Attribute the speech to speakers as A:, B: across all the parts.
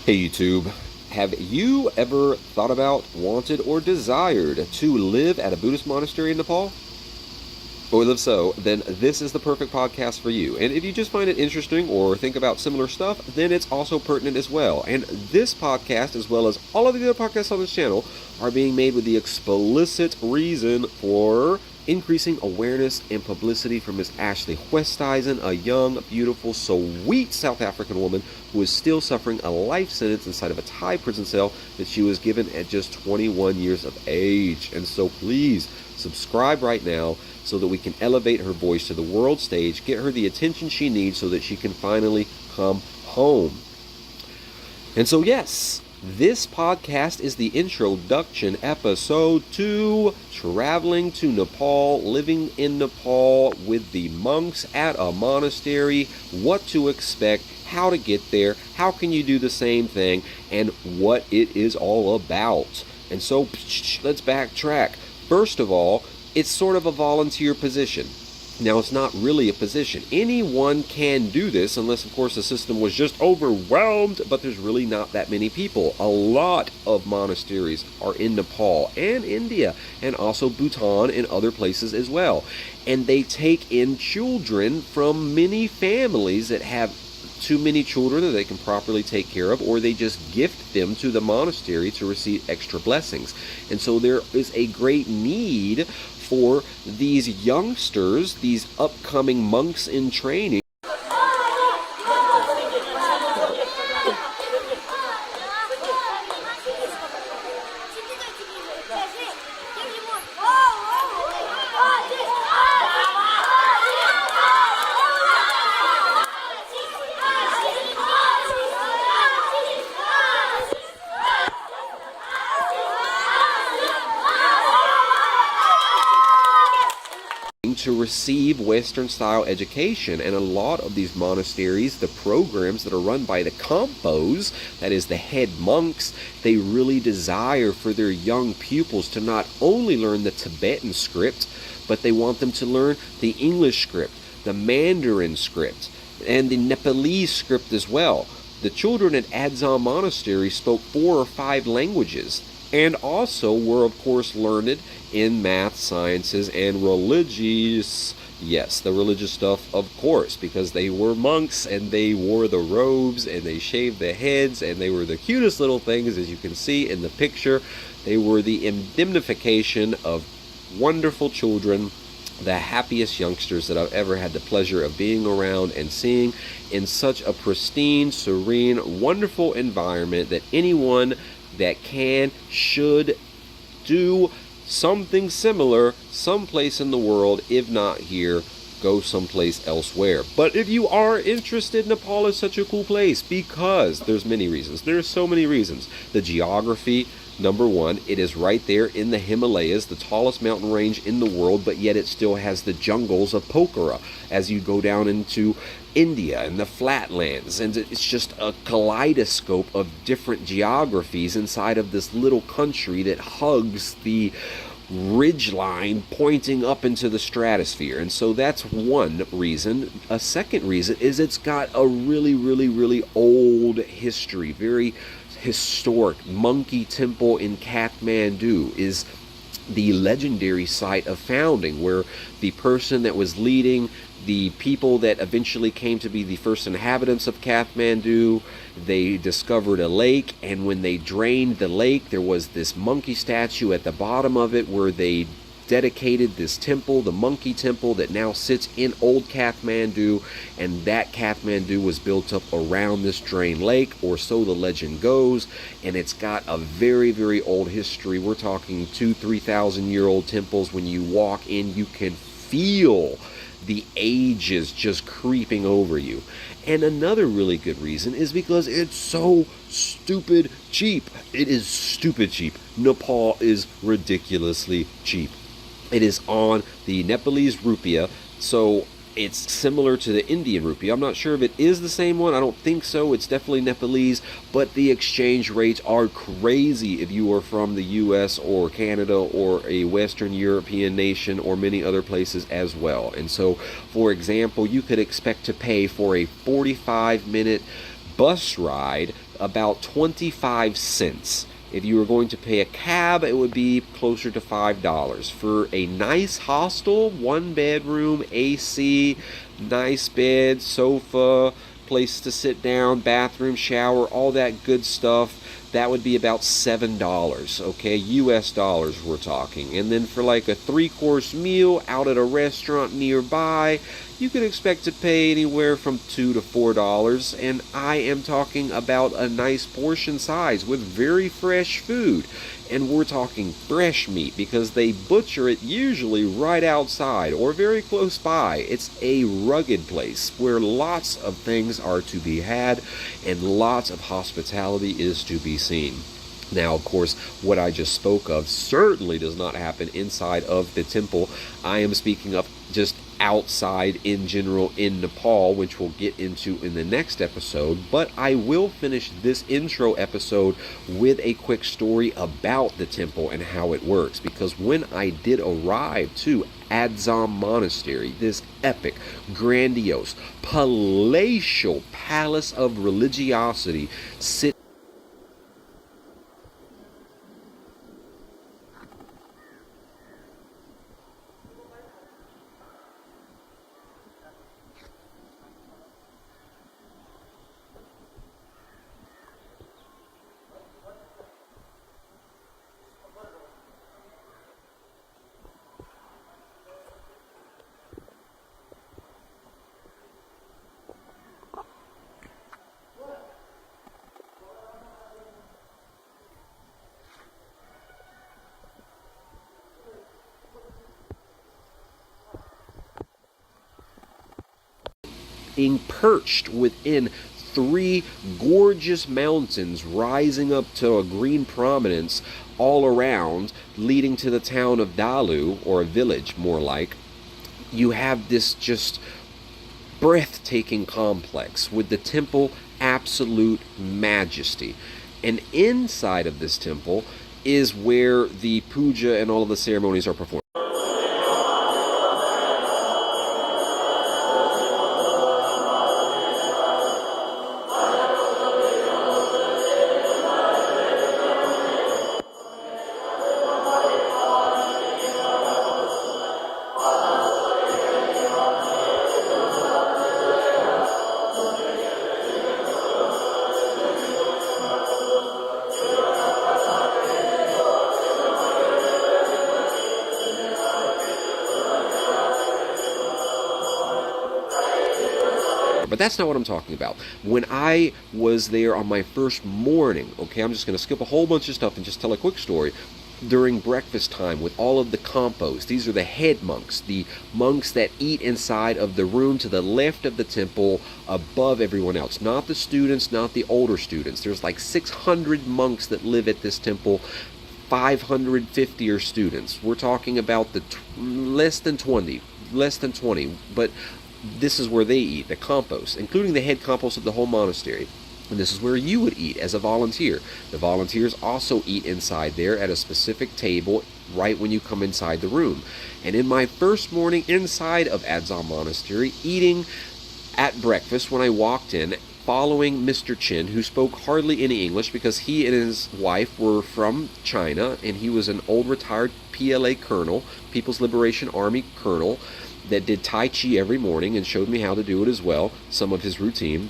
A: Hey YouTube, have you ever thought about, wanted, or desired to live at a Buddhist monastery in Nepal? Or if so, then this is the perfect podcast for you. And if you just find it interesting or think about similar stuff, then it's also pertinent as well. And this podcast, as well as all of the other podcasts on this channel, are being made with the explicit reason for increasing awareness and publicity for Miss Ashley Oosthuizen, a young, beautiful, sweet South African woman who is still suffering a life sentence inside of a Thai prison cell that she was given at just 21 years of age. And so please subscribe right now so that we can elevate her voice to the world stage, get her the attention she needs so that she can finally come home. And so yes, this podcast is the introduction episode to traveling to Nepal, living in Nepal with the monks at a monastery, what to expect, how to get there, how can you do the same thing, and what it is all about. And so let's backtrack. First of all, it's sort of a volunteer position. Now, it's not really a position. Anyone can do this, unless, of course, the system was just overwhelmed, but there's really not that many people. A lot of monasteries are in Nepal and India, and also Bhutan and other places as well. And they take in children from many families that have too many children that they can properly take care of, or they just gift them to the monastery to receive extra blessings. And so there is a great need for these youngsters, these upcoming monks in training, to receive Western style education. And a lot of these monasteries, the programs that are run by the Khampos, that is the head monks, they really desire for their young pupils to not only learn the Tibetan script, but they want them to learn the English script, the Mandarin script, and the Nepalese script as well. The children at Adzom Monastery spoke 4 or 5 languages, and also were, of course, learned in math, sciences, and religious. Yes, the religious stuff, of course, because they were monks, and they wore the robes, and they shaved their heads, and they were the cutest little things, as you can see in the picture. They were the indemnification of wonderful children, the happiest youngsters that I've ever had the pleasure of being around and seeing in such a pristine, serene, wonderful environment that anyone that should do something similar someplace in the world. If not here, go someplace elsewhere. But if you are interested, Nepal is such a cool place because there's many reasons. There's so many reasons. The geography, number one, it is right there in the Himalayas, the tallest mountain range in the world, but yet it still has the jungles of Pokhara as you go down into India and the flatlands, and it's just a kaleidoscope of different geographies inside of this little country that hugs the ridgeline pointing up into the stratosphere. And so that's one reason. A second reason is it's got a really old history, very historic. Monkey Temple in Kathmandu is the legendary site of founding, where the person that was leading the people that eventually came to be the first inhabitants of Kathmandu, they discovered a lake, and when they drained the lake, there was this monkey statue at the bottom of it where they dedicated this temple, the Monkey Temple, that now sits in Old Kathmandu. And that Kathmandu was built up around this drained lake, or so the legend goes. And it's got a very old history. We're talking 2,000-3,000 year old temples. When you walk in, you can feel the ages just creeping over you. And another really good reason is because it's so stupid cheap. It is stupid cheap. Nepal is ridiculously cheap. It is on the Nepalese rupiah, so it's similar to the Indian rupee. I'm not sure if it is the same one. I don't think so. It's definitely Nepalese, but the exchange rates are crazy if you are from the US or Canada or a Western European nation or many other places as well. And so, for example, you could expect to pay for a 45-minute bus ride about 25 cents. If you were going to pay a cab, it would be closer to $5. For a nice hostel, 1 bedroom, AC, nice bed, sofa, place to sit down, bathroom, shower, all that good stuff, that would be about $7, okay? US dollars we're talking. And then for like a 3-course meal out at a restaurant nearby, you could expect to pay anywhere from $2 to $4. And I am talking about a nice portion size with very fresh food. And we're talking fresh meat because they butcher it usually right outside or very close by. It's a rugged place where lots of things are to be had and lots of hospitality is to be seen. Now, of course, what I just spoke of certainly does not happen inside of the temple. I am speaking of just outside in general in Nepal, which we'll get into in the next episode. But I will finish this intro episode with a quick story about the temple and how it works, because when I did arrive to Adzom Monastery, this epic, grandiose, palatial palace of religiosity, being perched within 3 gorgeous mountains rising up to a green prominence all around, leading to the town of Dalu, or a village more like. You have this just breathtaking complex with the temple absolute majesty. And inside of this temple is where the puja and all of the ceremonies are performed. But that's not what I'm talking about. When I was there on my first morning, okay, I'm just going to skip a whole bunch of stuff and just tell a quick story. During breakfast time with all of the compos, these are the head monks, the monks that eat inside of the room to the left of the temple above everyone else. Not the students, not the older students. There's like 600 monks that live at this temple. 550 are students. We're talking about the less than 20, but this is where they eat, the compos, including the head compos of the whole monastery. And this is where you would eat as a volunteer. The volunteers also eat inside there at a specific table right when you come inside the room. And in my first morning inside of Adzom Monastery, eating at breakfast when I walked in, following Mr. Chin, who spoke hardly any English because he and his wife were from China, and he was an old retired PLA colonel, People's Liberation Army colonel, that did Tai Chi every morning and showed me how to do it as well, some of his routine,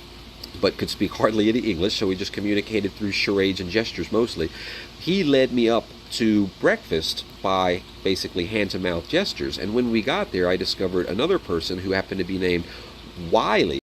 A: but could speak hardly any English, so we just communicated through charades and gestures mostly. He led me up to breakfast by basically hand-to-mouth gestures, and when we got there, I discovered another person who happened to be named Wiley,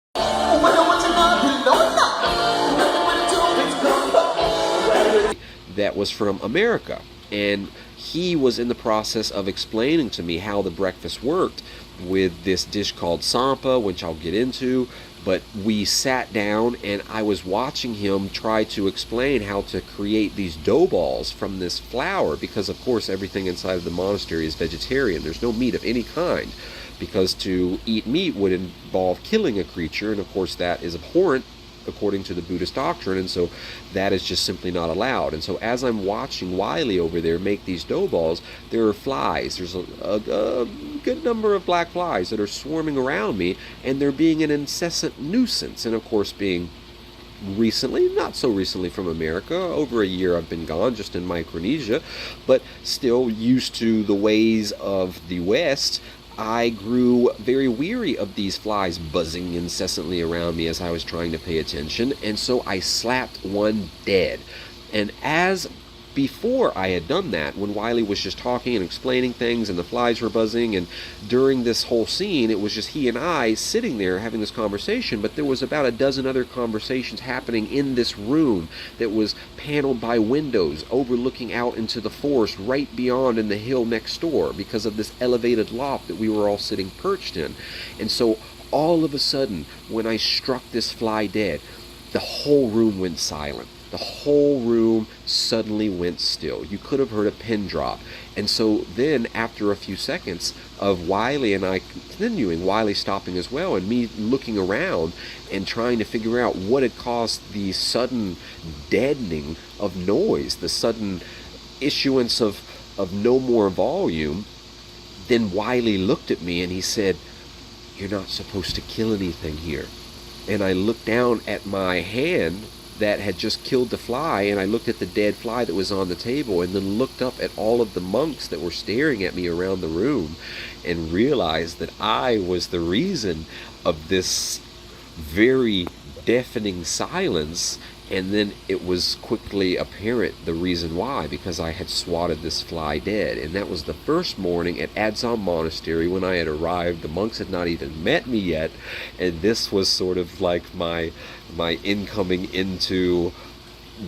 A: that was from America, and he was in the process of explaining to me how the breakfast worked with this dish called sampa, which I'll get into. But we sat down and I was watching him try to explain how to create these dough balls from this flour, because of course everything inside of the monastery is vegetarian. There's no meat of any kind, because to eat meat would involve killing a creature, and of course that is abhorrent according to the Buddhist doctrine, and so that is just simply not allowed. And so as I'm watching Wiley over there make these dough balls, there are flies. There's a good number of black flies that are swarming around me, and they're being an incessant nuisance. And of course, being recently, not so recently from America. Over a year I've been gone, just in Micronesia, but still used to the ways of the West. I grew very weary of these flies buzzing incessantly around me as I was trying to pay attention, and so I slapped one dead. And as before I had done that, when Wiley was just talking and explaining things and the flies were buzzing, and during this whole scene it was just he and I sitting there having this conversation, but there was about a dozen other conversations happening in this room that was paneled by windows overlooking out into the forest right beyond in the hill next door, because of this elevated loft that we were all sitting perched in. And so all of a sudden, when I struck this fly dead, the whole room went silent. The whole room suddenly went still. You could have heard a pin drop. And so then, after a few seconds of Wiley and I continuing, Wiley stopping as well, and me looking around and trying to figure out what had caused the sudden deadening of noise, the sudden issuance of no more volume, then Wiley looked at me and he said, "You're not supposed to kill anything here." And I looked down at my hand that had just killed the fly, and I looked at the dead fly that was on the table, and then looked up at all of the monks that were staring at me around the room, and realized that I was the reason of this very deafening silence. And then it was quickly apparent the reason why, because I had swatted this fly dead. And that was the first morning at Adzom Monastery when I had arrived. The monks had not even met me yet, and this was sort of like my incoming into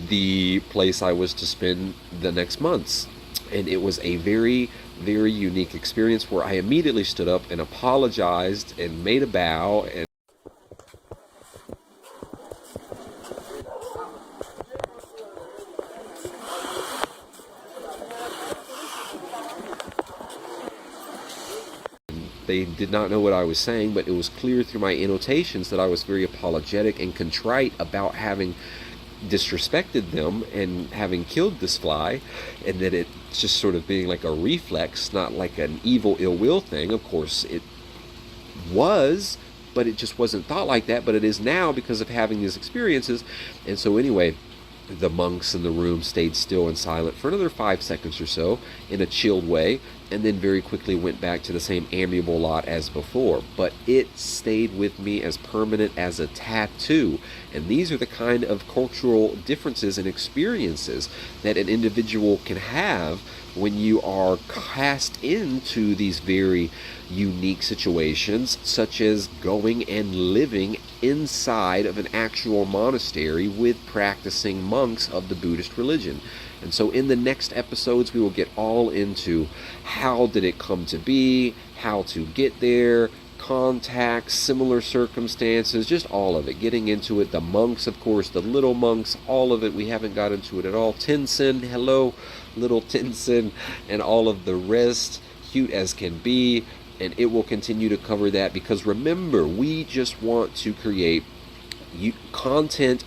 A: the place I was to spend the next months. And it was a very, very unique experience where I immediately stood up and apologized and made a bow, and they did not know what I was saying, but it was clear through my annotations that I was very apologetic and contrite about having disrespected them and having killed this fly, and that it's just sort of being like a reflex, not like an evil ill will thing. Of course it was, but it just wasn't thought like that, but it is now because of having these experiences. And so anyway, the monks in the room stayed still and silent for another 5 seconds or so in a chilled way, and then very quickly went back to the same amiable lot as before. But it stayed with me as permanent as a tattoo. And these are the kind of cultural differences and experiences that an individual can have when you are cast into these very unique situations, such as going and living inside of an actual monastery with practicing monks of the Buddhist religion. And so in the next episodes, we will get all into how did it come to be, how to get there, contacts, similar circumstances, just all of it, getting into it. The monks, of course, the little monks, all of it. We haven't got into it at all. Tenzin, hello, little Tenzin, and all of the rest, cute as can be. And it will continue to cover that, because remember, we just want to create content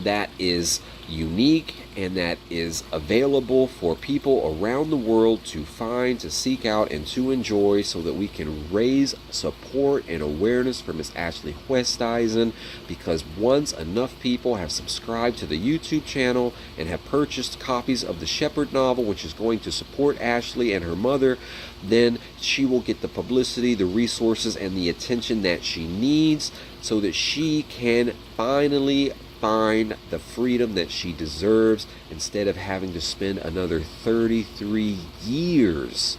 A: that is unique and that is available for people around the world to find, to seek out, and to enjoy, so that we can raise support and awareness for Miss Ashley Oosthuizen. Because once enough people have subscribed to the YouTube channel and have purchased copies of the Shepherd novel, which is going to support Ashley and her mother, then she will get the publicity, the resources, and the attention that she needs, so that she can finally find the freedom that she deserves, instead of having to spend another 33 years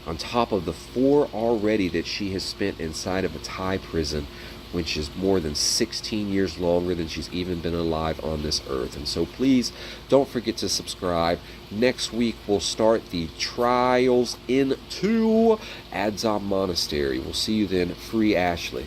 A: on top of the 4 already that she has spent inside of a Thai prison, which is more than 16 years longer than she's even been alive on this earth. And so please don't forget to subscribe. Next week we'll start the trials into Adzom Monastery. We'll see you then. Free Ashley.